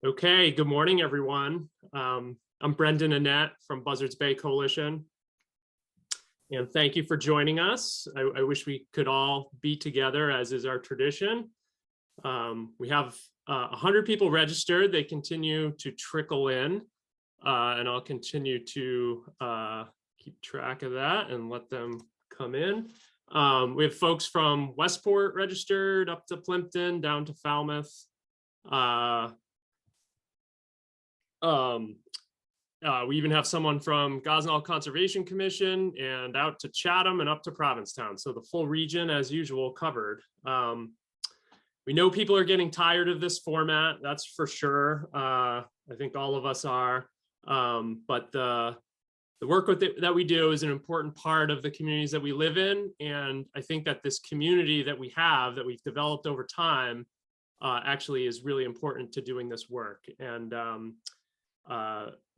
Okay, good morning, everyone. I'm Brendan Annette from Buzzards Bay Coalition, and thank you for joining us. I wish we could all be together, as is our tradition. We have 100 people registered. They continue to trickle in, and I'll continue to keep track of that and let them come in. We have folks from Westport registered, up to Plimpton, down to Falmouth. We even have someone from Gosnell Conservation Commission and out to Chatham and up to Provincetown. So the full region, as usual, covered. We know people are getting tired of this format, that's for sure. I think all of us are. But the work that we do is an important part of the communities that we live in. And I think that this community that we have, that we've developed over time, actually is really important to doing this work. And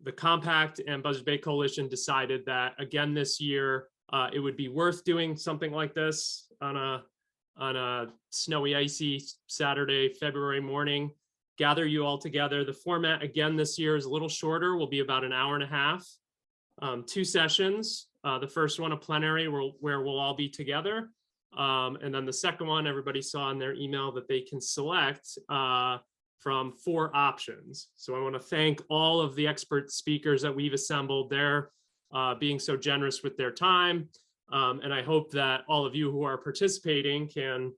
the Compact and Buzzards Bay Coalition decided that again this year, it would be worth doing something like this on a snowy, icy Saturday, February morning. Gather you all together. The format again this year is a little shorter. Will be about an hour and a half. 2 sessions. The first one a plenary where we'll all be together, and then the second one everybody saw in their email that they can select from 4 options. So I want to thank all of the expert speakers that we've assembled. They're being so generous with their time. And I hope that all of you who are participating can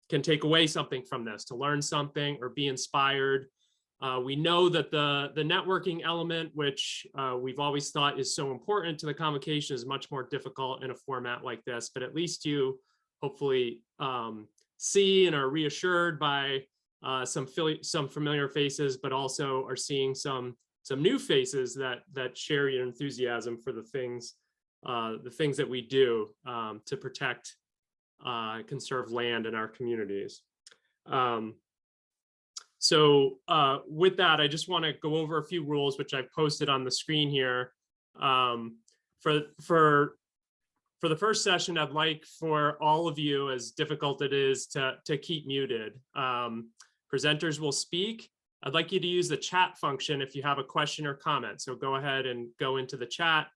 take away something from this, to learn something or be inspired. We know that the networking element, which we've always thought is so important to the convocation, is much more difficult in a format like this, but at least you hopefully see and are reassured by some familiar faces, but also are seeing some new faces that share your enthusiasm for the things that we do to protect, conserve land in our communities. So with that, I just want to go over a few rules which I've posted on the screen here. For the first session, I'd like for all of you, as difficult it is, to keep muted. Presenters will speak. I'd like you to use the chat function if you have a question or comment. So go ahead and go into the chat.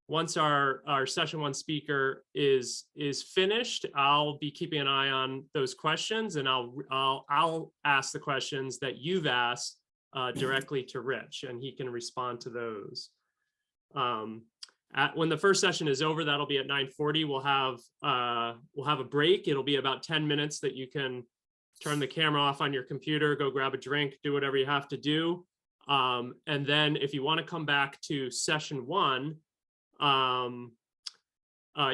Once our session 1 speaker is finished, I'll be keeping an eye on those questions, and I'll ask the questions that you've asked directly to Rich, and he can respond to those. When the first session is over, that'll be at 9:40. We'll have a break. It'll be about 10 minutes that you can turn the camera off on your computer, go grab a drink, do whatever you have to do. And then if you want to come back to session 1,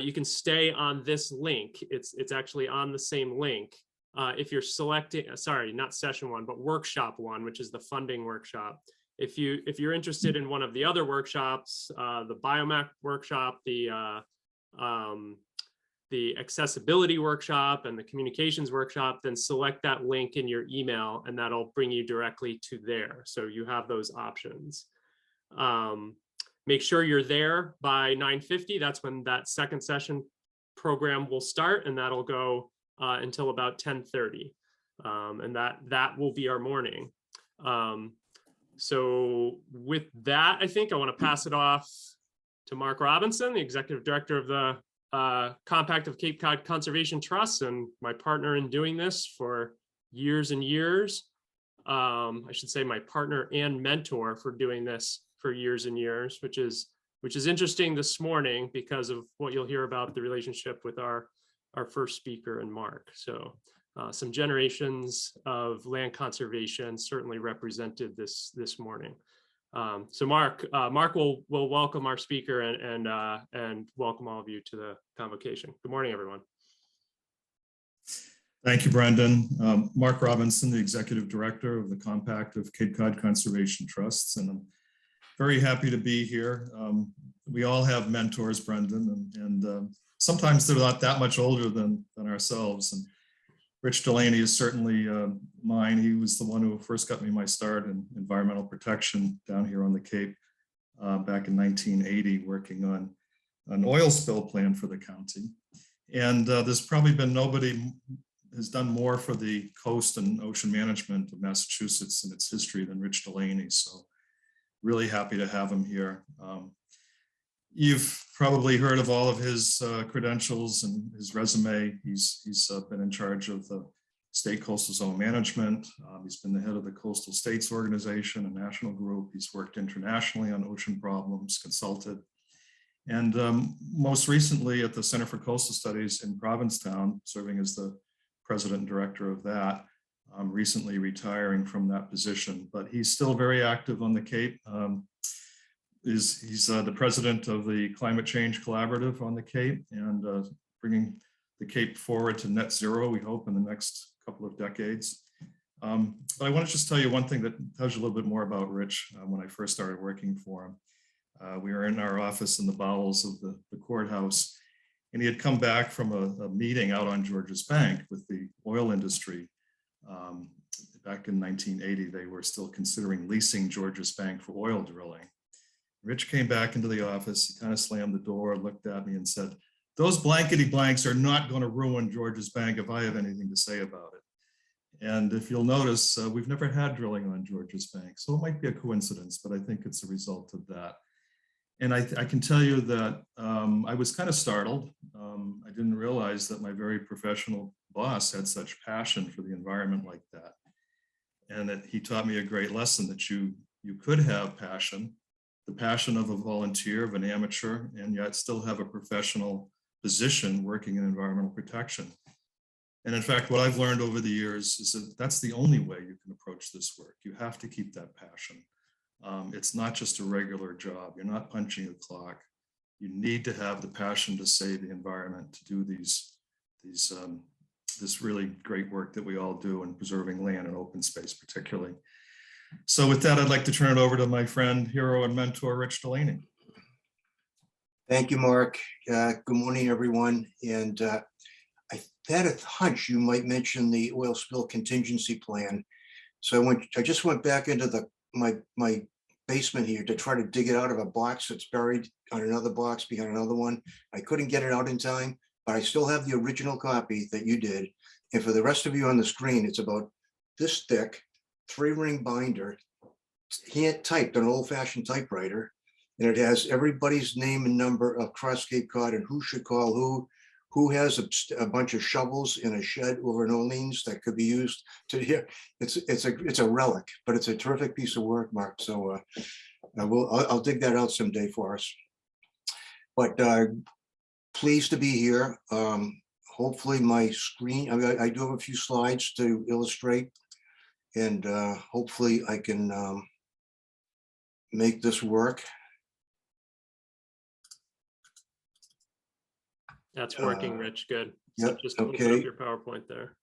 you can stay on this link. It's actually on the same link. If you're selecting, sorry, not session 1, but workshop 1, which is the funding workshop. If you're interested in one of the other workshops, the biomap workshop, the accessibility workshop, and the communications workshop, then select that link in your email, and that'll bring you directly to there. So you have those options. Make sure you're there by 9:50. That's when that second session program will start, and that'll go until about 10:30. And that will be our morning. So with that, I think I want to pass it off to Mark Robinson, the Executive Director of the Compact of Cape Cod Conservation Trust, and my partner in doing this for years and years. I should say my partner and mentor for doing this for years and years, which is interesting this morning because of what you'll hear about the relationship with our first speaker and Mark. So some generations of land conservation certainly represented this morning. So Mark will welcome our speaker and welcome all of you to the convocation. Good morning, everyone. Thank you, Brendan. Mark Robinson, the Executive Director of the Compact of Cape Cod Conservation Trusts, and I'm very happy to be here. We all have mentors, Brendan, and sometimes they're not that much older than ourselves. And Rich Delaney is certainly mine. He was the one who first got me my start in environmental protection down here on the Cape back in 1980, working on an oil spill plan for the county. And there's probably been nobody has done more for the coast and ocean management of Massachusetts in its history than Rich Delaney. So really happy to have him here. You've probably heard of all of his credentials and his resume. He's been in charge of the state coastal zone management. He's been the head of the Coastal States Organization, a national group. He's worked internationally on ocean problems, consulted. And most recently at the Center for Coastal Studies in Provincetown, serving as the president and director of that, recently retiring from that position. But he's still very active on the Cape. He's the president of the Climate Change Collaborative on the Cape and bringing the Cape forward to net zero, we hope, in the next couple of decades. But I want to just tell you one thing that tells you a little bit more about Rich when I first started working for him. We were in our office in the bowels of the courthouse, and he had come back from a meeting out on Georges Bank with the oil industry. Back in 1980, they were still considering leasing Georges Bank for oil drilling. Rich came back into the office, he kind of slammed the door, looked at me and said, "Those blankety blanks are not going to ruin Georges Bank if I have anything to say about it." And if you'll notice, we've never had drilling on Georges Bank. So it might be a coincidence, but I think it's a result of that. And I can tell you that I was kind of startled. I didn't realize that my very professional boss had such passion for the environment like that. And that he taught me a great lesson that you could have passion, the passion of a volunteer, of an amateur, and yet still have a professional position working in environmental protection. And in fact, what I've learned over the years is that that's the only way you can approach this work. You have to keep that passion. It's not just a regular job. You're not punching a clock. You need to have the passion to save the environment, to do this really great work that we all do in preserving land and open space particularly. So with that, I'd like to turn it over to my friend, hero, and mentor, Rich Delaney. Thank you, Mark. Good morning, everyone. And I had a hunch you might mention the oil spill contingency plan. So I just went back into my basement here to try to dig it out of a box that's buried on another box behind another one. I couldn't get it out in time, but I still have the original copy that you did. And for the rest of you on the screen, it's about this thick, 3-ring binder, hand typed on an old-fashioned typewriter. And it has everybody's name and number across Cape Cod and who should call who has a bunch of shovels in a shed over in Orleans that could be used to here. It's a relic, but it's a terrific piece of work, Mark. So I'll dig that out someday for us. But pleased to be here. Hopefully my screen, I do have a few slides to illustrate, and hopefully I can make this work. That's working, Rich. Good. Yep, So just open okay. up your PowerPoint there.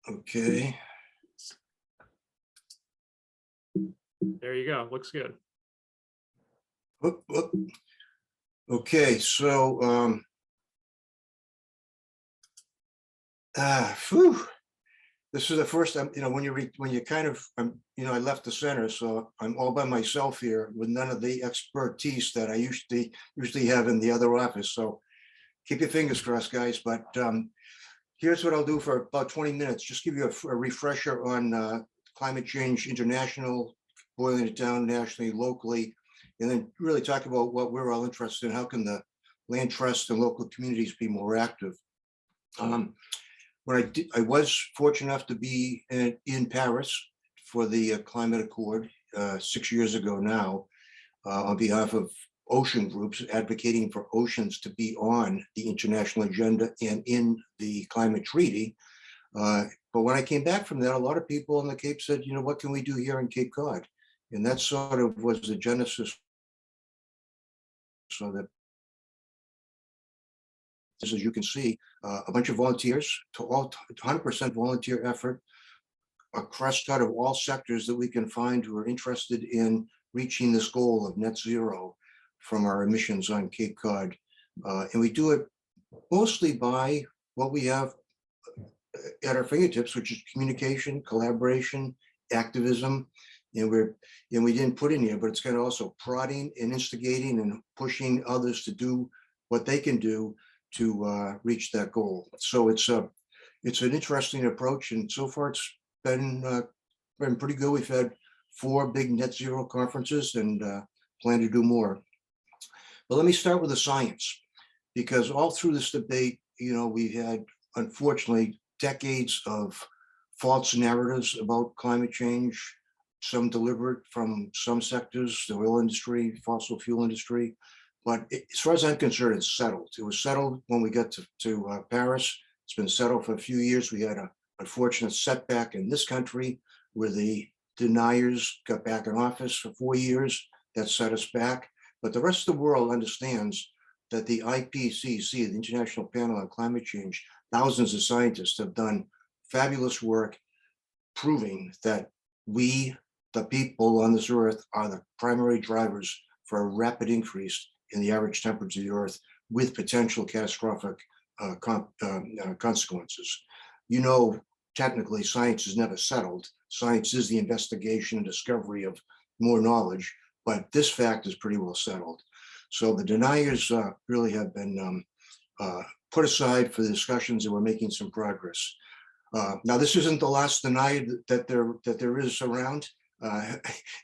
Okay. There you go. Looks good. Whoop, whoop. Okay, so this is the first time, when you kind of, I left the center, so I'm all by myself here with none of the expertise that I usually have in the other office. So keep your fingers crossed, guys. But here's what I'll do for about 20 minutes. Just give you a refresher on climate change international, boiling it down nationally, locally, and then really talk about what we're all interested in. How can the land trusts and local communities be more active? When I was fortunate enough to be in Paris for the climate accord 6 years ago now, on behalf of ocean groups advocating for oceans to be on the international agenda and in the climate treaty. But when I came back from that, a lot of people on the Cape said, what can we do here in Cape Cod? And that sort of was the genesis. So that, as you can see, a bunch of volunteers, 100% volunteer effort across out of all sectors that we can find who are interested in reaching this goal of net zero from our emissions on Cape Cod. And we do it mostly by what we have at our fingertips, which is communication, collaboration, activism, And we didn't put in here, but it's kind of also prodding and instigating and pushing others to do what they can do to reach that goal. So it's an interesting approach, and so far it's been pretty good. We've had 4 big net zero conferences and plan to do more. But let me start with the science, because all through this debate, we had, unfortunately, decades of false narratives about climate change, some delivered from some sectors, the oil industry, fossil fuel industry. But as far as I'm concerned, it's settled. It was settled when we got to Paris. It's been settled for a few years. We had an unfortunate setback in this country where the deniers got back in office for 4 years. That set us back. But the rest of the world understands that the IPCC, the International Panel on Climate Change, thousands of scientists have done fabulous work proving that we, the people on this earth, are the primary drivers for a rapid increase in the average temperature of the earth with potential catastrophic consequences. Technically, science is never settled. Science is the investigation and discovery of more knowledge, but this fact is pretty well settled. So the deniers really have been put aside for the discussions, and we're making some progress. Now, this isn't the last denier that there is around.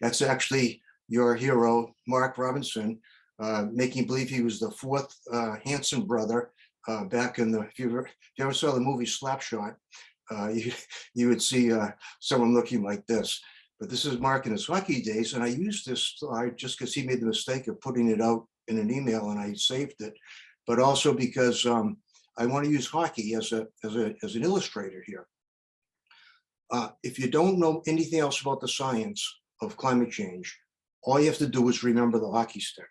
That's actually your hero, Mark Robinson, making believe he was the 4th Hanson brother back in the, if you ever saw the movie Slapshot, you would see someone looking like this. But this is Mark in his hockey days, and I used this slide just because he made the mistake of putting it out in an email, and I saved it, but also because I want to use hockey as an illustrator here. If you don't know anything else about the science of climate change, all you have to do is remember the hockey stick,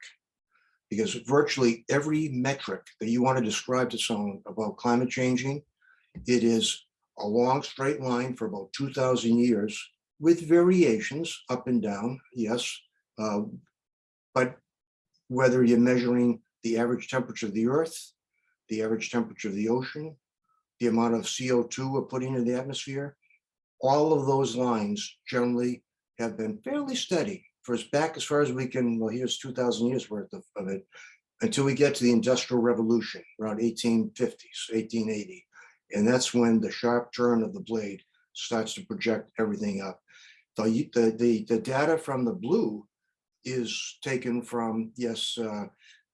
because virtually every metric that you want to describe to someone about climate changing, it is a long straight line for about 2,000 years with variations up and down, yes. But whether you're measuring the average temperature of the earth, the average temperature of the ocean, the amount of CO2 we're putting in the atmosphere, all of those lines generally have been fairly steady for as far as we can. Well, here's 2,000 years worth of it, until we get to the Industrial Revolution around 1850s, 1880. And that's when the sharp turn of the blade starts to project everything up. The data from the blue is taken from, yes,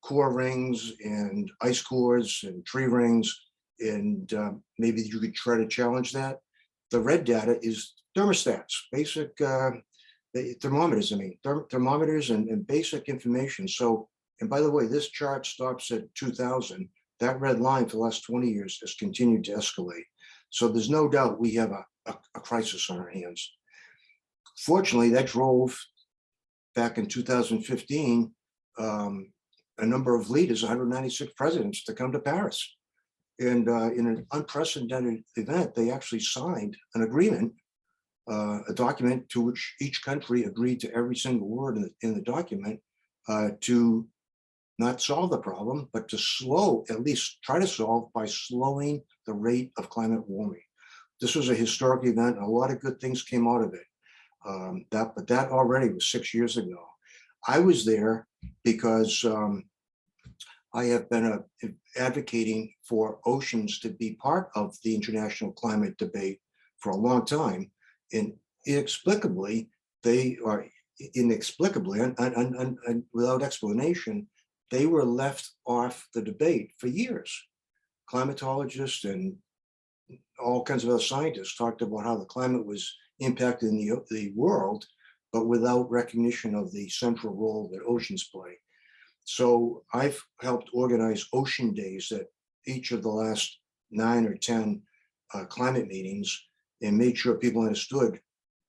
core rings and ice cores and tree rings, and maybe you could try to challenge that. The red data is thermostats, basic thermometers, thermometers and basic information. So, and by the way, this chart stops at 2000. That red line for the last 20 years has continued to escalate. So there's no doubt we have a crisis on our hands. Fortunately, that drove, back in 2015, a number of leaders, 196 presidents, to come to Paris. And in an unprecedented event, they actually signed an agreement, a document to which each country agreed to every single word in the document to not solve the problem, but to at least try to solve by slowing the rate of climate warming. This was a historic event. A lot of good things came out of it. But that already was 6 years ago. I was there because I have been advocating for oceans to be part of the international climate debate for a long time. And inexplicably, and without explanation, they were left off the debate for years. Climatologists and all kinds of other scientists talked about how the climate was impacting the world, but without recognition of the central role that oceans play. So I've helped organize ocean days at each of the last 9 or 10 climate meetings, and made sure people understood,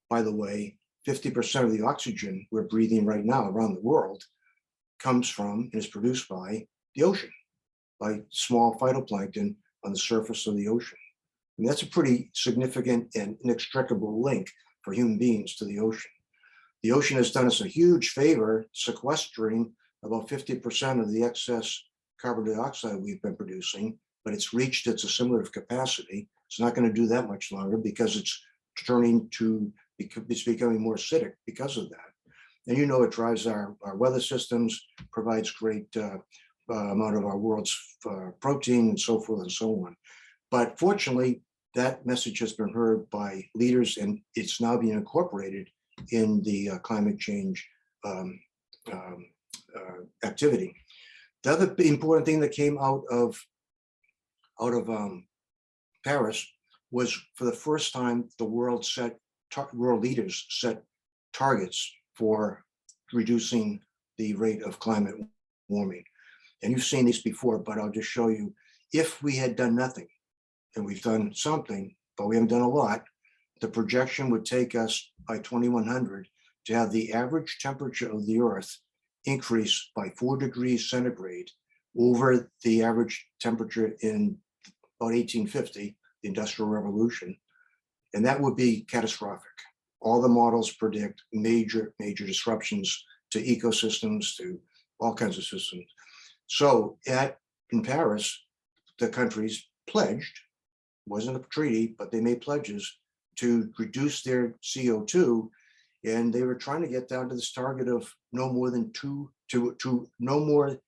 by the way, 50% of the oxygen we're breathing right now around the world comes from and is produced by the ocean, by small phytoplankton on the surface of the ocean. And that's a pretty significant and inextricable link for human beings to the ocean. The ocean has done us a huge favor sequestering about 50% of the excess carbon dioxide we've been producing, but it's reached its assimilative capacity. It's not going to do that much longer because it's turning to it's becoming more acidic because of that. And it drives our weather systems, provides great amount of our world's protein and so forth and so on. But fortunately, that message has been heard by leaders, and it's now being incorporated in the climate change activity. The other important thing that came out of Paris was, for the first time, the world leaders set targets for reducing the rate of climate warming. And you've seen these before, but I'll just show you. If we had done nothing, and we've done something, but we haven't done a lot, the projection would take us by 2100 to have the average temperature of the Earth increase by 4 degrees centigrade over the average temperature in about 1850, the Industrial Revolution. And that would be catastrophic. All the models predict major disruptions to ecosystems, to all kinds of systems. So in Paris, the countries pledged, wasn't a treaty, but they made pledges to reduce their CO2, and they were trying to get down to this target of no more than no more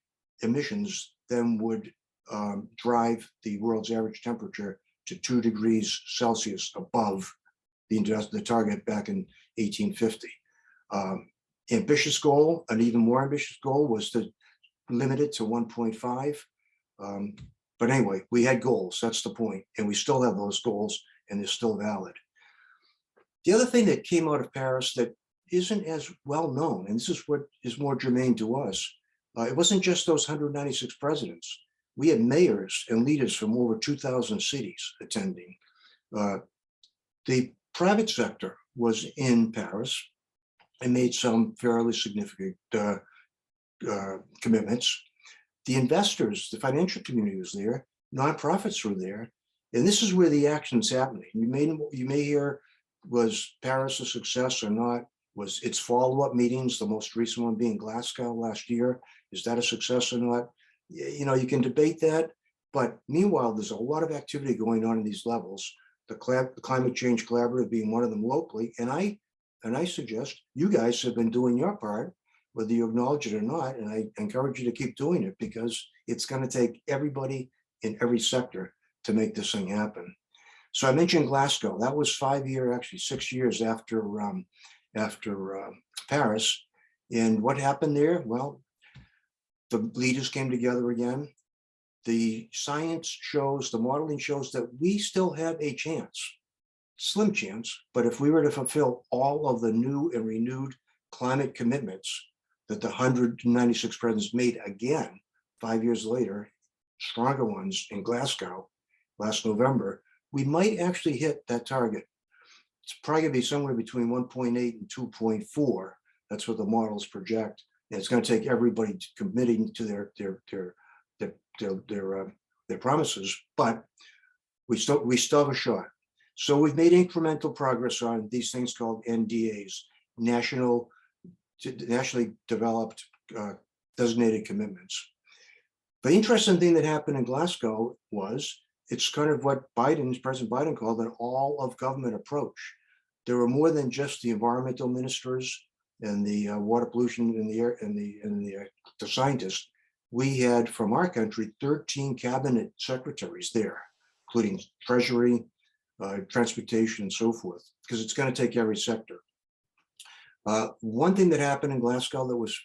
emissions than would drive the world's average temperature to 2 degrees Celsius above the target back in 1850. Ambitious goal, an even more ambitious goal, was to limit it to 1.5. But anyway, we had goals, that's the point, and we still have those goals, and they're still valid. The other thing that came out of Paris that isn't as well known, and this is what is more germane to us, it wasn't just those 196 presidents. We had mayors and leaders from over 2,000 cities attending. The private sector was in Paris and made some fairly significant commitments. The investors, the financial community was there, nonprofits were there, and this is where the action's happening. You may hear, was Paris a success or not? Was its follow-up meetings, the most recent one being Glasgow last year, is that a success or not? You can debate that, but meanwhile, there's a lot of activity going on in these levels. The Climate Change Collaborative being one of them locally, and I suggest you guys have been doing your part, whether you acknowledge it or not, and I encourage you to keep doing it, because it's going to take everybody in every sector to make this thing happen. So I mentioned Glasgow. That was 6 years after Paris. And what happened there? Well, the leaders came together again. The science shows, the modeling shows that we still have a chance, slim chance, but if we were to fulfill all of the new and renewed climate commitments that the 196 presidents made again 5 years later, stronger ones in Glasgow last November, we might actually hit that target. It's probably gonna be somewhere between 1.8 and 2.4. That's what the models project. And it's gonna take everybody committing to their promises, but we still have a shot. So we've made incremental progress on these things called NDAs, nationally developed designated commitments. The interesting thing that happened in Glasgow was, it's kind of what President Biden called an all of government approach. There were more than just the environmental ministers and the water pollution in the air and the scientists. We had, from our country, 13 cabinet secretaries there, including Treasury, transportation, and so forth, because it's going to take every sector. One thing that happened in Glasgow that was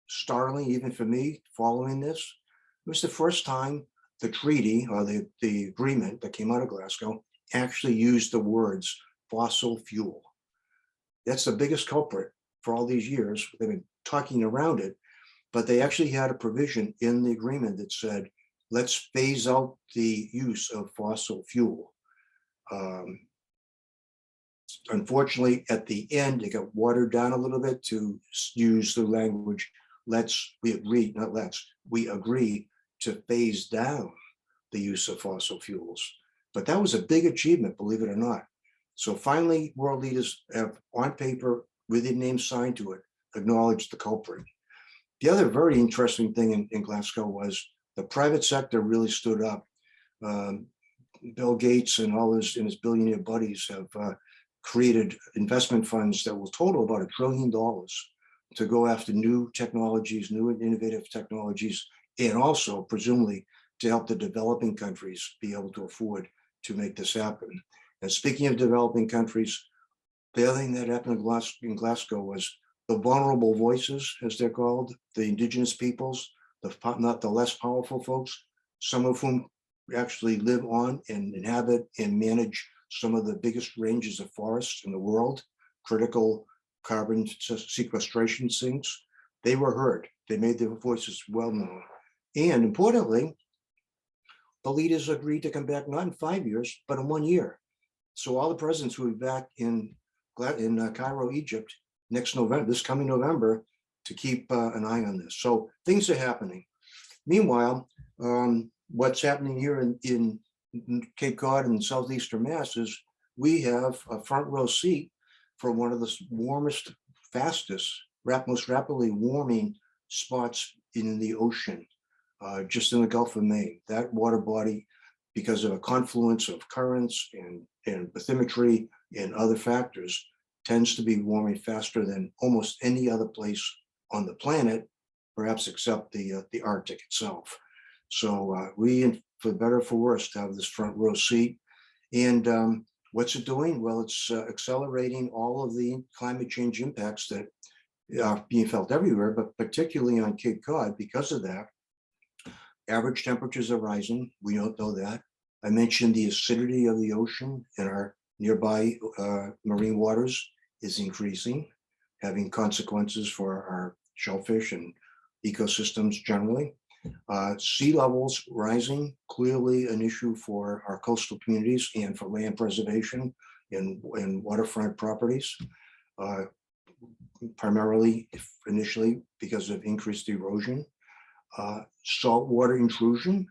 startling, even for me, following this, it was the first time the treaty, or the agreement that came out of Glasgow, actually used the words fossil fuel. That's the biggest culprit for all these years. They've been talking around it, but they actually had a provision in the agreement that said, let's phase out the use of fossil fuel. Unfortunately, at the end, it got watered down a little bit to use the language, we agree to phase down the use of fossil fuels. But that was a big achievement, believe it or not. So finally, world leaders have, on paper, with their name signed to it, acknowledged the culprit. The other very interesting thing in Glasgow was the private sector really stood up. Bill Gates and his billionaire buddies have created investment funds that will total about $1 trillion to go after new technologies, new and innovative technologies, and also presumably to help the developing countries be able to afford to make this happen. And speaking of developing countries, the other thing that happened in Glasgow was the vulnerable voices, as they're called, the indigenous peoples, not the less powerful folks, some of whom actually live on and inhabit and manage some of the biggest ranges of forests in the world, critical carbon sequestration sinks. They were heard. They made their voices well known. And importantly, the leaders agreed to come back not in 5 years, but in 1 year. So all the presidents will be back in Cairo, Egypt, next November, this coming November, to keep an eye on this. So things are happening. Meanwhile, what's happening here in Cape Cod and southeastern Mass is we have a front row seat for one of the warmest, fastest, most rapidly warming spots in the ocean, just in the Gulf of Maine. That water body, because of a confluence of currents and bathymetry and other factors, tends to be warming faster than almost any other place on the planet, perhaps except the Arctic itself. So we, for better or for worse, have this front row seat. And what's it doing? Well, it's accelerating all of the climate change impacts that are being felt everywhere, but particularly on Cape Cod. Because of that, average temperatures are rising. We don't know that. I mentioned the acidity of the ocean and our nearby marine waters is increasing, having consequences for our shellfish and ecosystems generally. Sea levels rising, clearly an issue for our coastal communities and for land preservation and waterfront properties, primarily initially because of increased erosion. Saltwater intrusion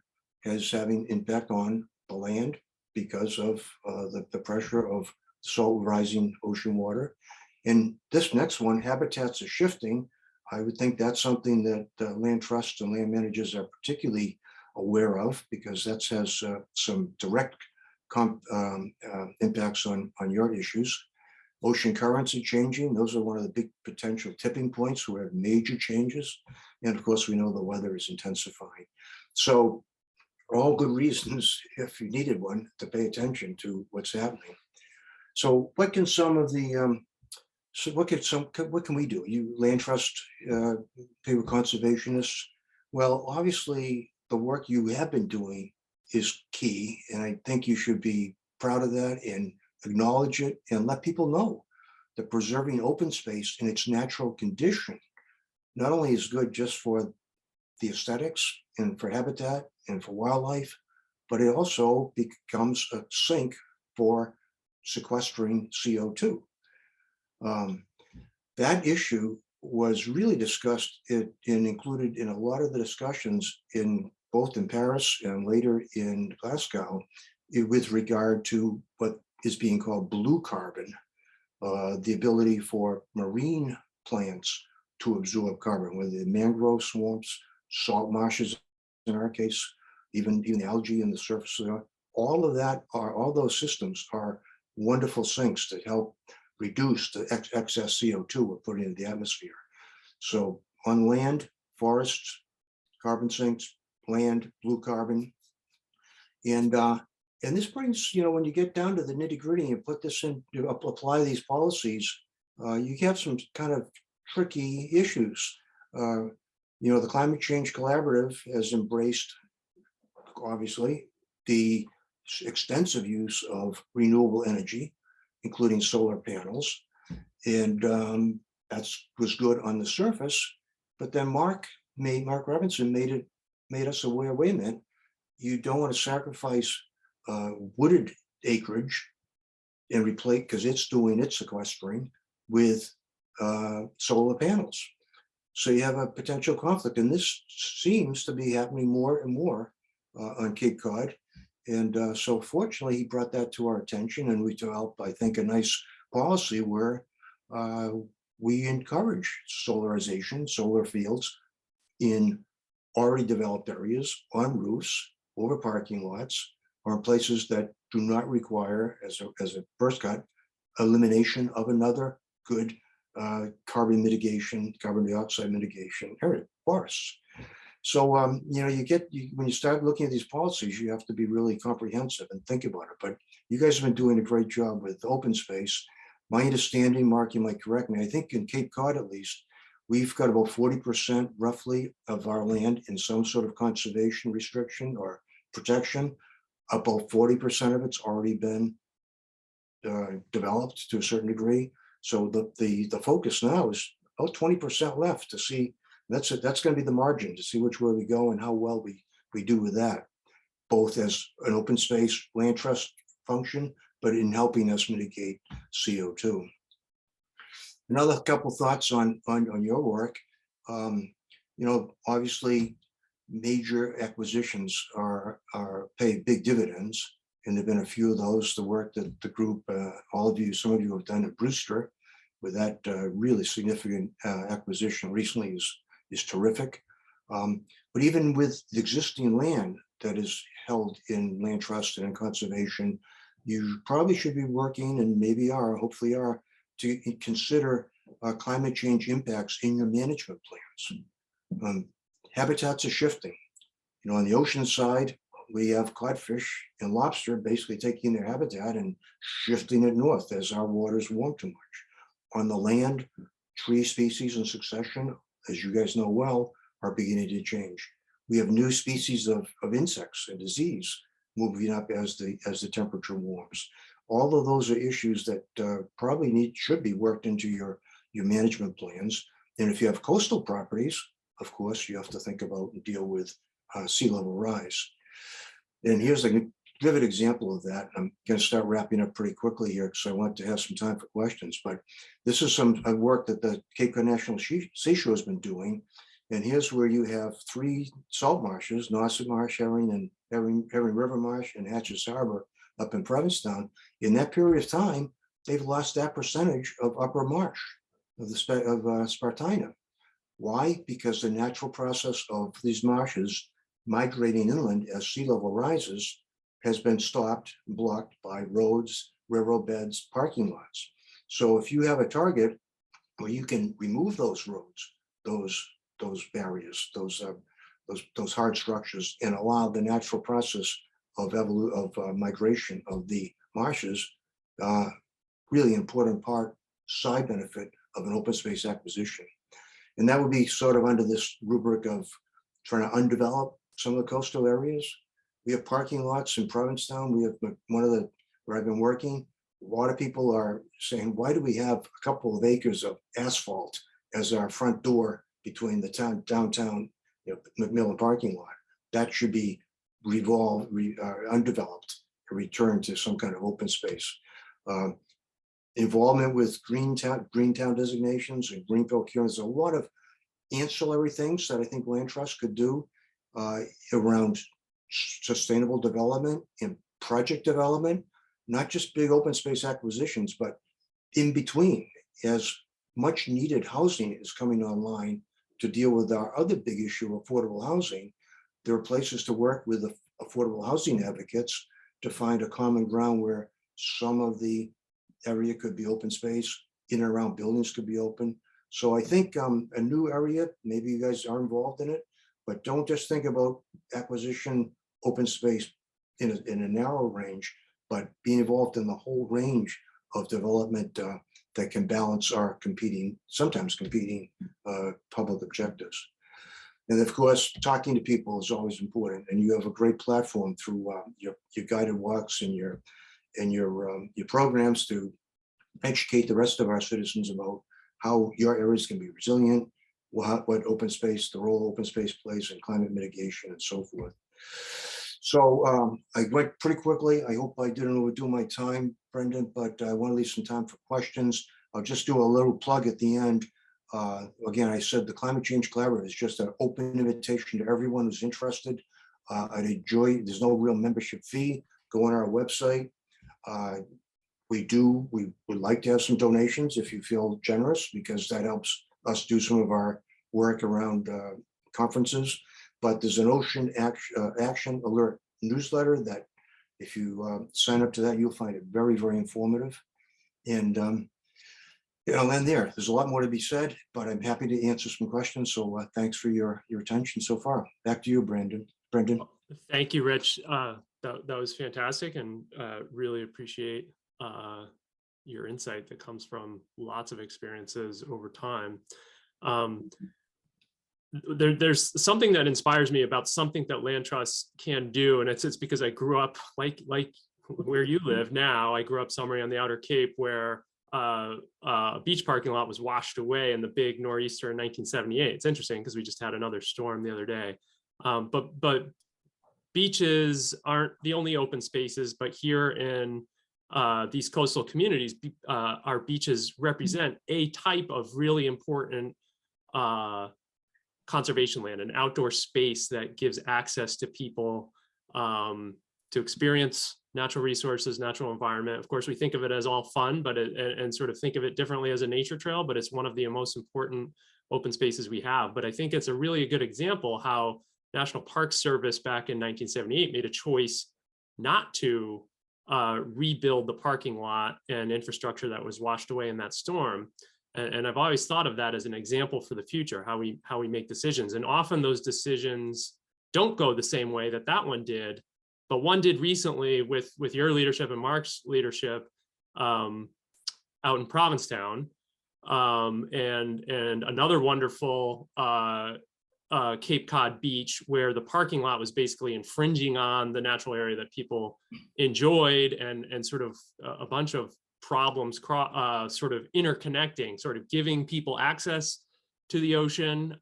is having impact on the land because of the pressure of salt rising ocean water. And this next one, habitats are shifting. I would think that's something that land trusts and land managers are particularly aware of, because that has some direct impacts on your issues. Ocean currents are changing. Those are one of the big potential tipping points where major changes. And of course, we know the weather is intensifying. So all good reasons, if you needed one, to pay attention to what's happening. So what can some of the what can we do? You land trust people, conservationists. Well, obviously the work you have been doing is key, and I think you should be proud of that and acknowledge it and let people know that preserving open space in its natural condition not only is good just for the aesthetics and for habitat and for wildlife, but it also becomes a sink for sequestering CO2. That issue was really discussed and included in a lot of the discussions in both in Paris and later in Glasgow with regard to what is being called blue carbon, the ability for marine plants to absorb carbon, whether the mangrove swamps, salt marshes, in our case, even the algae in the surface. All of that all those systems are wonderful sinks that help reduce the excess CO2 we're putting into the atmosphere. So on land, forests, carbon sinks, land, blue carbon. And this brings, when you get down to the nitty gritty and put this in, apply these policies, you have some kind of tricky issues. The Climate Change Collaborative has embraced, obviously, the extensive use of renewable energy, including solar panels. And that was good on the surface. But then Mark Robinson made us aware, wait a minute, you don't want to sacrifice wooded acreage and replace, because it's doing its sequestering, with solar panels. So you have a potential conflict. And this seems to be happening more and more on Cape Cod. And so fortunately, he brought that to our attention, and we developed, I think, a nice policy where we encourage solarization, solar fields in already developed areas, on roofs, over parking lots, or in places that do not require, as a first cut, elimination of another good carbon mitigation, carbon dioxide mitigation area, forests. So, you know, when you start looking at these policies, you have to be really comprehensive and think about it. But you guys have been doing a great job with open space. My understanding, Mark, you might correct me, I think in Cape Cod at least, we've got about 40% roughly of our land in some sort of conservation restriction or protection. About 40% of it's already been developed to a certain degree. So the focus now is about 20% left to see. That's going to be the margin to see which way we go and how well we do with that, both as an open space land trust function, but in helping us mitigate CO2. Another couple thoughts on your work. You know, obviously, major acquisitions pay big dividends, and there've been a few of those. The work that the group, all of you, some of you have done at Brewster, with that really significant acquisition recently is terrific. But even with the existing land that is held in land trust and in conservation, you probably should be working, and maybe hopefully are, to consider climate change impacts in your management plans. Habitats are shifting. You know, on the ocean side, we have codfish and lobster basically taking their habitat and shifting it north as our waters warm too much. On the land, tree species in succession, as you guys know well, are beginning to change. We have new species of insects and disease moving up as the temperature warms. All of those are issues that probably should be worked into your management plans. And if you have coastal properties, of course, you have to think about and deal with sea level rise. And here's a vivid example of that. I'm going to start wrapping up pretty quickly here because I want to have some time for questions. But this is some work that the Cape Cod National Seashore has been doing. And here's where you have 3 salt marshes: Nauset Marsh, Herring River Marsh, and Hatches Harbor up in Provincetown. In that period of time, they've lost that percentage of upper marsh of Spartina. Why? Because the natural process of these marshes migrating inland as sea level rises has been stopped and blocked by roads, railroad beds, parking lots. So if you have a target where you can remove those roads, those barriers, those hard structures, and allow the natural process of migration of the marshes, really important side benefit of an open space acquisition. And that would be sort of under this rubric of trying to undevelop some of the coastal areas. We have parking lots in Provincetown. We have where I've been working. A lot of people are saying, why do we have a couple of acres of asphalt as our front door between the downtown, McMillan parking lot? That should be undeveloped and returned to some kind of open space. Involvement with Greentown designations and Greenfield cures. There's a lot of ancillary things that I think Land Trust could do around sustainable development and project development, not just big open space acquisitions, but in between, as much needed housing is coming online to deal with our other big issue of affordable housing. There are places to work with affordable housing advocates to find a common ground where some of the area could be open space, in and around buildings could be open. So I think a new area, maybe you guys are involved in it, but don't just think about acquisition open space in a narrow range, but being involved in the whole range of development that can balance our sometimes competing public objectives. And of course, talking to people is always important. And you have a great platform through your guided walks and your programs to educate the rest of our citizens about how your areas can be resilient, what open space, the role open space plays in climate mitigation and so forth. So I went pretty quickly. I hope I didn't overdo my time, Brendan, but I want to leave some time for questions. I'll just do a little plug at the end. Again, I said the Climate Change Collaborative is just an open invitation to everyone who's interested. There's no real membership fee. Go on our website. We would like to have some donations if you feel generous, because that helps us do some of our work around conferences. But there's an Ocean Action Alert newsletter that if you sign up to that, you'll find it very, very informative. And I'll end there. There's a lot more to be said, but I'm happy to answer some questions. So thanks for your attention so far. Back to you, Brendan. Thank you, Rich. That was fantastic, and really appreciate your insight that comes from lots of experiences over time. There's something that inspires me about something that land trusts can do, and it's because I grew up like where you live now. I grew up somewhere on the Outer Cape where a beach parking lot was washed away in the big nor'easter in 1978. It's interesting because we just had another storm the other day. But beaches aren't the only open spaces, but here in these coastal communities, our beaches represent a type of really important conservation land, an outdoor space that gives access to people to experience natural resources, natural environment. Of course, we think of it as all fun, but and sort of think of it differently as a nature trail, but it's one of the most important open spaces we have. But I think it's a really good example how National Park Service back in 1978 made a choice not to rebuild the parking lot and infrastructure that was washed away in that storm. And I've always thought of that as an example for the future, how we make decisions. And often those decisions don't go the same way that one did, but one did recently with your leadership and Mark's leadership out in Provincetown, and another wonderful Cape Cod beach where the parking lot was basically infringing on the natural area that people enjoyed, and sort of a bunch of problems sort of interconnecting, sort of giving people access to the ocean,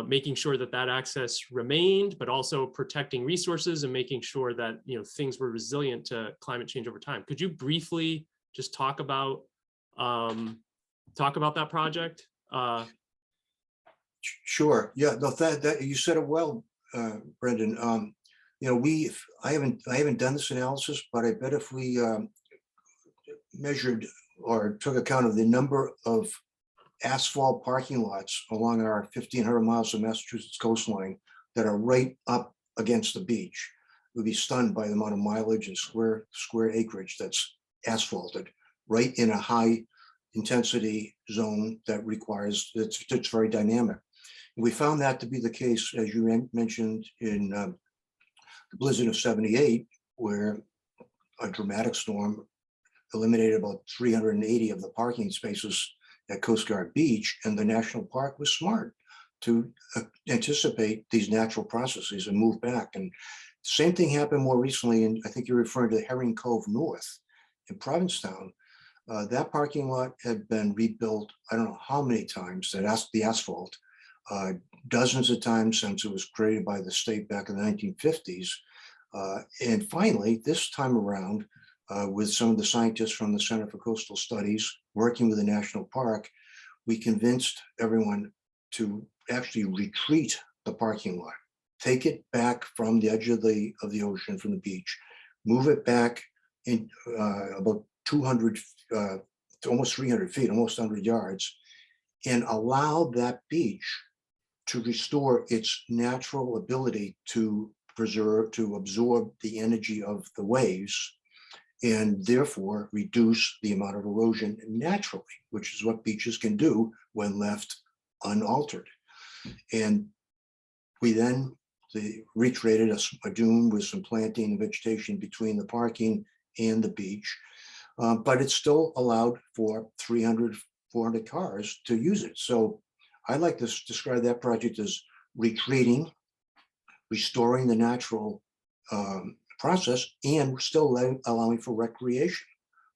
making sure that access remained, but also protecting resources and making sure that things were resilient to climate change over time. Could you briefly just talk about that project? Sure. Yeah. No, that you said it well, Brendan. I haven't done this analysis, but I bet if we measured or took account of the number of asphalt parking lots along our 1,500 miles of Massachusetts coastline that are right up against the beach, we'd be stunned by the amount of mileage and square acreage that's asphalted right in a high intensity zone that requires, it's very dynamic. We found that to be the case, as you mentioned, in the blizzard of '78, where a dramatic storm eliminated about 380 of the parking spaces at Coast Guard Beach, and the national park was smart to anticipate these natural processes and move back. And same thing happened more recently, and I think you're referring to Herring Cove North in Provincetown. That parking lot had been rebuilt, I don't know how many times, the asphalt, dozens of times since it was created by the state back in the 1950s. And finally, this time around, with some of the scientists from the Center for Coastal Studies working with the national park, we convinced everyone to actually retreat the parking lot, take it back from the edge of the ocean, from the beach, move it back in about 200 to almost 300 feet, almost 100 yards, and allow that beach to restore its natural ability to absorb the energy of the waves, and therefore reduce the amount of erosion naturally, which is what beaches can do when left unaltered. And we then recreated a dune with some planting and vegetation between the parking and the beach, but it still allowed for 300, 400 cars to use it. So I like to describe that project as retreating, restoring the natural process, and still allowing for recreation,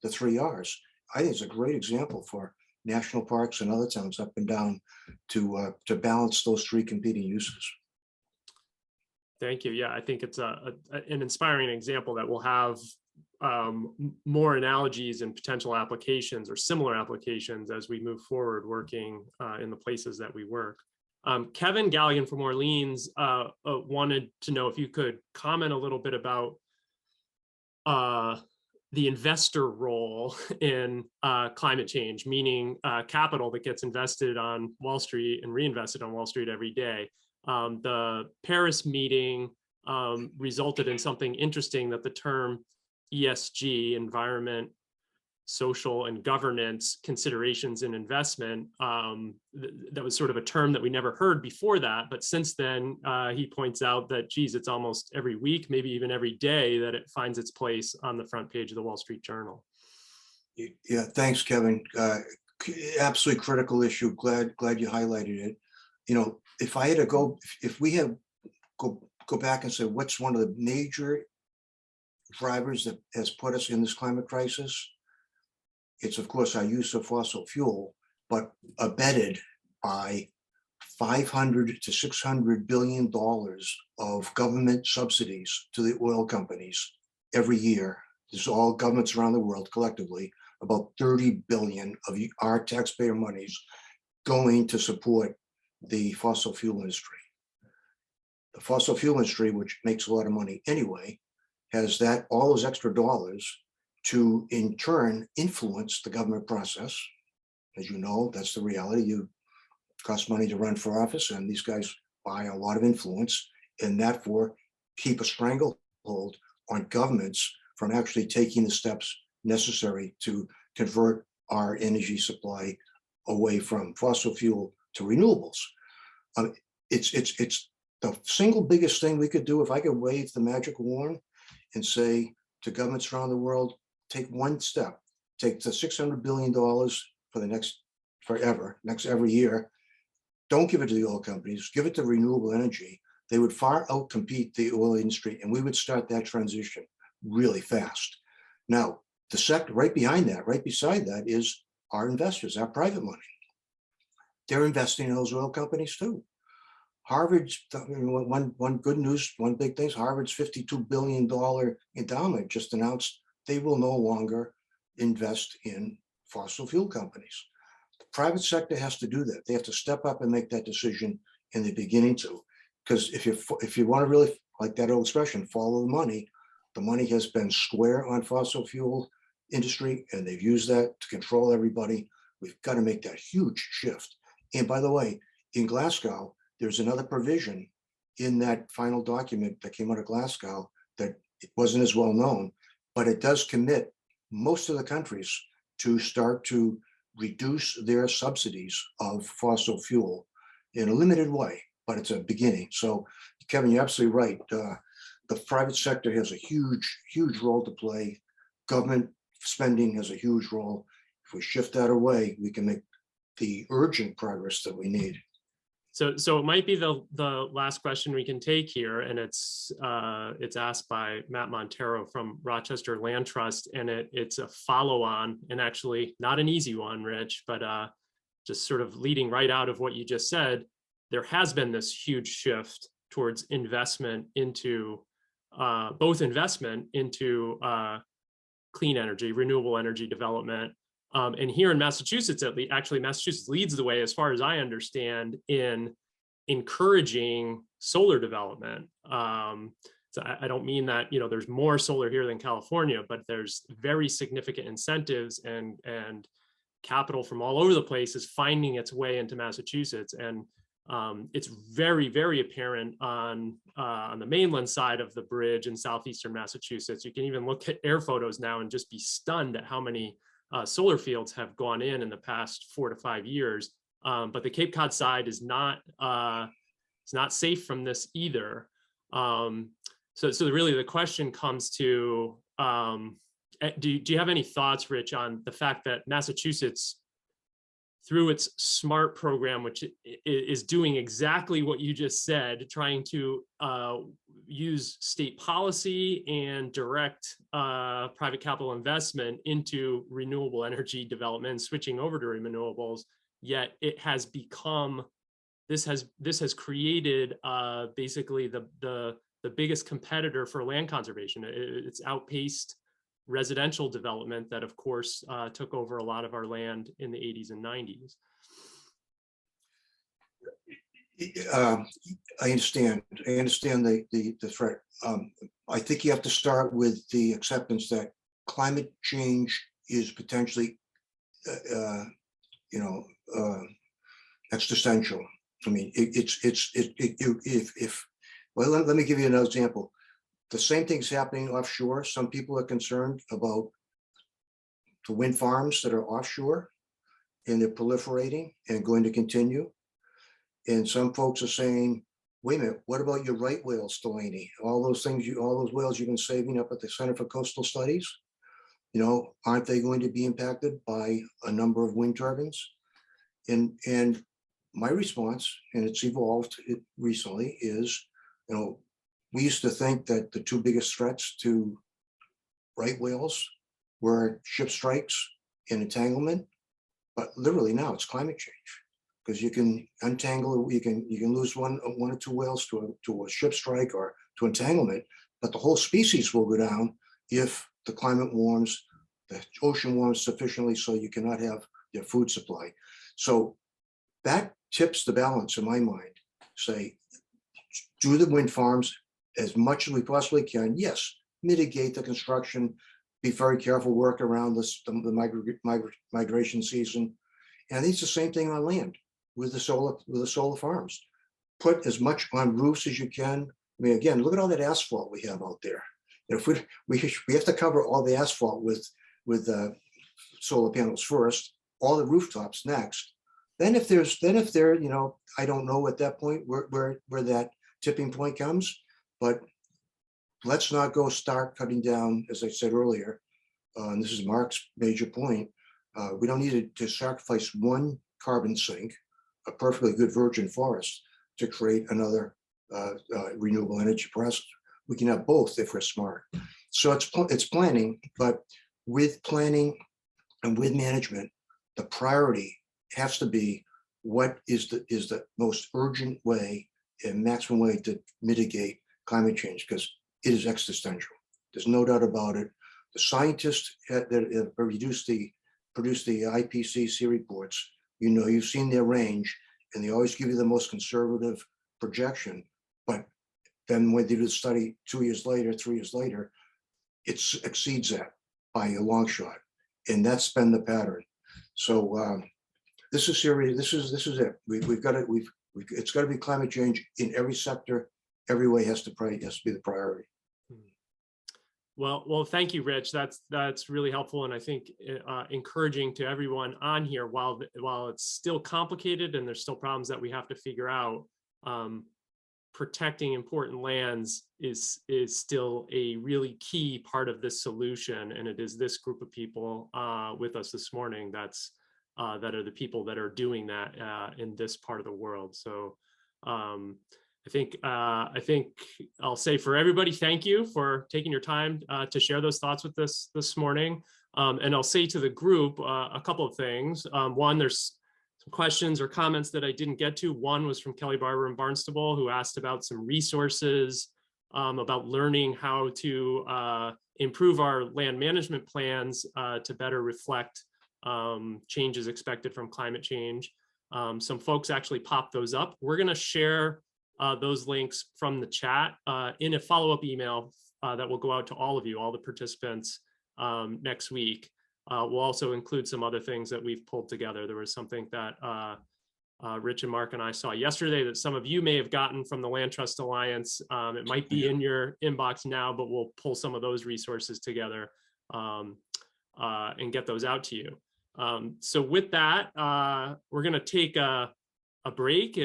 the 3 R's. I think it's a great example for national parks and other towns up and down to balance those 3 competing uses. Thank you. Yeah, I think it's an inspiring example that will have more analogies and potential applications or similar applications as we move forward working in the places that we work. Kevin Galligan from Orleans wanted to know if you could comment a little bit about the investor role in climate change, meaning capital that gets invested on Wall Street and reinvested on Wall Street every day. The Paris meeting resulted in something interesting, that the term ESG, environment, social and governance considerations in investment. That was sort of a term that we never heard before that. But since then, he points out that, geez, it's almost every week, maybe even every day, that it finds its place on the front page of the Wall Street Journal. Yeah, thanks, Kevin. Absolutely critical issue. Glad you highlighted it. You know, if I had to go, if we had go back and say, what's one of the major drivers that has put us in this climate crisis? It's, of course, our use of fossil fuel, but abetted by $500 to $600 billion of government subsidies to the oil companies every year. This is all governments around the world collectively, about 30 billion of our taxpayer monies going to support the fossil fuel industry. The fossil fuel industry, which makes a lot of money anyway, has that all those extra dollars to in turn influence the government process. As you know, that's the reality. You cost money to run for office, and these guys buy a lot of influence, and therefore keep a stranglehold on governments from actually taking the steps necessary to convert our energy supply away from fossil fuel to renewables. It's the single biggest thing we could do. If I could wave the magic wand and say to governments around the world, take one step, take the $600 billion for the next every year. Don't give it to the oil companies, give it to renewable energy. They would far outcompete the oil industry, and we would start that transition really fast. Now, the sector right behind that, right beside that, is our investors, our private money. They're investing in those oil companies too. Harvard's, one good news, one big thing is Harvard's $52 billion endowment just announced they will no longer invest in fossil fuel companies. The private sector has to do that. They have to step up and make that decision in the beginning too. Because if you want to really, like that old expression, follow the money has been square on fossil fuel industry, and they've used that to control everybody. We've got to make that huge shift. And by the way, in Glasgow, there's another provision in that final document that came out of Glasgow that it wasn't as well known, but it does commit most of the countries to start to reduce their subsidies of fossil fuel in a limited way, but it's a beginning. So Kevin, you're absolutely right. The private sector has a huge role to play. Government spending has a huge role. If we shift that away, we can make the urgent progress that we need. So it might be the last question we can take here, and it's asked by Matt Montero from Rochester Land Trust, and it's a follow-on, and actually not an easy one, Rich, but just sort of leading right out of what you just said. There has been this huge shift towards investment into both investment into clean energy, renewable energy development. And here in Massachusetts, actually Massachusetts leads the way, as far as I understand, in encouraging solar development. So I don't mean that, there's more solar here than California, but there's very significant incentives and capital from all over the place is finding its way into Massachusetts. And it's very, very apparent on the mainland side of the bridge in southeastern Massachusetts. You can even look at air photos now and just be stunned at how many solar fields have gone in the past 4 to 5 years, but the Cape Cod side is not safe from this either. So really the question comes to, do you have any thoughts, Rich, on the fact that Massachusetts, through its SMART program, which is doing exactly what you just said, trying to use state policy and direct private capital investment into renewable energy development, switching over to renewables, yet it has become, this has created basically the biggest competitor for land conservation. It's outpaced residential development that, of course, took over a lot of our land in the 80s and 90s. I understand the threat. I think you have to start with the acceptance that climate change is potentially, existential. I mean, well, let me give you another example. The same thing's happening offshore. Some people are concerned about to wind farms that are offshore, and they're proliferating and going to continue. And some folks are saying, wait a minute, what about your right whales, Delaney? All those things, all those whales you've been saving up at the Center for Coastal Studies, you know, aren't they going to be impacted by a number of wind turbines? And my response, and it's evolved recently, is, you know, we used to think that the two biggest threats to right whales were ship strikes and entanglement, but literally now it's climate change, because you can untangle, you can lose one or two whales to a ship strike or to entanglement, but the whole species will go down if the climate warms, the ocean warms sufficiently so you cannot have your food supply. So that tips the balance in my mind. Say, do the wind farms as much as we possibly can. Yes, mitigate the construction, be very careful, work around the migration season. And it's the same thing on land with the solar farms. Put as much on roofs as you can. I mean, again, look at all that asphalt we have out there. If we have to cover all the asphalt with solar panels first, all the rooftops next. Then if there, you know, I don't know at that point where that tipping point comes, but let's not go start cutting down, as I said earlier, and this is Mark's major point. We don't need to sacrifice one carbon sink, a perfectly good virgin forest, to create another renewable energy process. We can have both if we're smart. So it's planning, but with planning and with management, the priority has to be what is the most urgent way and maximum way to mitigate climate change, because it is existential. There's no doubt about it. The scientists that have produced the IPCC reports, you know, you've seen their range, and they always give you the most conservative projection. But then when they do the study 2 years later, 3 years later, it exceeds that by a long shot, and that's been the pattern. So this is serious. This is it. We've got it. It's got to be climate change in every sector. Every way has to be the priority. Well, thank you, Rich. That's really helpful, and I think encouraging to everyone on here. While it's still complicated and there's still problems that we have to figure out, protecting important lands is still a really key part of this solution, and it is this group of people with us this morning that are the people that are doing that in this part of the world. So I think I'll say for everybody, thank you for taking your time to share those thoughts with us this morning. And I'll say to the group a couple of things. One, there's some questions or comments that I didn't get to. One was from Kelly Barber in Barnstable, who asked about some resources about learning how to improve our land management plans to better reflect changes expected from climate change. Some folks actually popped those up. We're going to share those links from the chat in a follow-up email that will go out to all of you, all the participants next week. We'll also include some other things that we've pulled together. There was something that Rich and Mark and I saw yesterday that some of you may have gotten from the Land Trust Alliance. It might be in your inbox now, but we'll pull some of those resources together and get those out to you. So with that, we're going to take a break.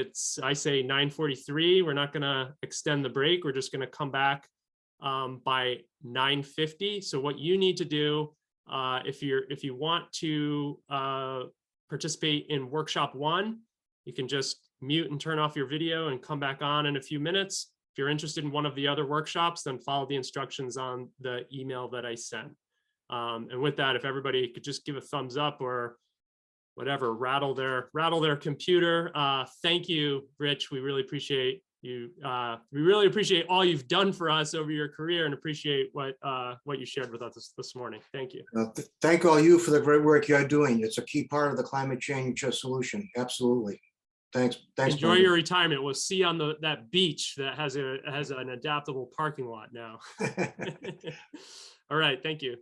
I say 9:43. We're not going to extend the break. We're just going to come back by 9:50. So what you need to do, if you want to participate in workshop 1, you can just mute and turn off your video and come back on in a few minutes. If you're interested in one of the other workshops, then follow the instructions on the email that I sent. And with that, if everybody could just give a thumbs up or whatever, rattle their computer. Thank you, Rich. We really appreciate you. We really appreciate all you've done for us over your career, and appreciate what you shared with us this morning. Thank you. Thank all you for the great work you're doing. It's a key part of the climate change solution. Absolutely. Thanks. Enjoy Brandon. your retirement. We'll see you on that beach that has an adaptable parking lot now. All right. Thank you.